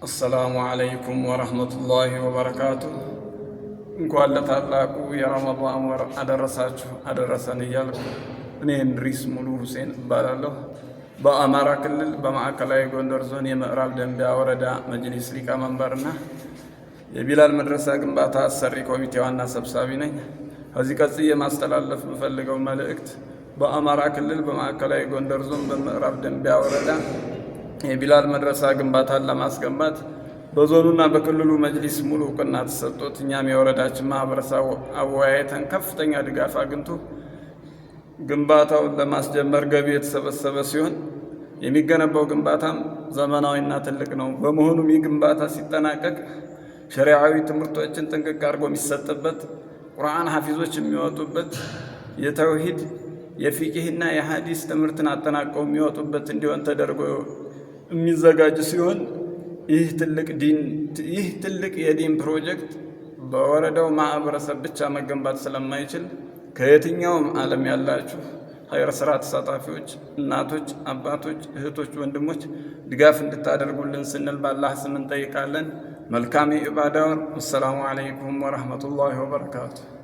السلام عليكم ورحمة الله وبركاته. እንኳን ለታላቁ የረመዳን ወር አደረሰን እያልኩ እኔ እንድሪስ ሙሉ ሁሴን እባላለሁ። በአማራ ክልል በማዕከላዊ ጎንደር ዞን የምዕራብ ደንቢያ ወረዳ መጅሊስ ሊቀመንበርና የቢላል መድረሳ ግንባታ አሰሪ ኮሚቴ ዋና ሰብሳቢ ነኝ። ከዚህ ቀጥዬ ማስተላለፍ የምፈልገው መልእክት በአማራ ክልል በማዕከላዊ ጎንደር ዞን በምዕራብ ደንቢያ ወረዳ የቢላል መድረሳ ግንባታን ለማስገንባት በዞኑና በክልሉ መጅሊስ ሙሉ እውቅና ተሰጥቶት እኛም የወረዳችን ማህበረሰብ አወያይተን ከፍተኛ ድጋፍ አግኝቶ ግንባታውን ለማስጀመር ገቢ የተሰበሰበ ሲሆን የሚገነባው ግንባታም ዘመናዊና ትልቅ ነው። በመሆኑም ይህ ግንባታ ሲጠናቀቅ ሸሪዓዊ ትምህርቶችን ጥንቅቅ አድርጎ የሚሰጥበት፣ ቁርአን ሐፊዞች የሚወጡበት፣ የተውሂድ የፊቅህና የሐዲስ ትምህርትን አጠናቀው የሚወጡበት እንዲሆን ተደርጎ የሚዘጋጅ ሲሆን ይህ ትልቅ የዲን ፕሮጀክት በወረዳው ማህበረሰብ ብቻ መገንባት ስለማይችል ከየትኛውም ዓለም ያላችሁ ኸይር ስራ ተሳታፊዎች፣ እናቶች፣ አባቶች፣ እህቶች፣ ወንድሞች ድጋፍ እንድታደርጉልን ስንል በአላህ ስም እንጠይቃለን። መልካም የኢባዳ ወር። አሰላሙ አለይኩም ወረሕመቱላሂ ወበረካቱ።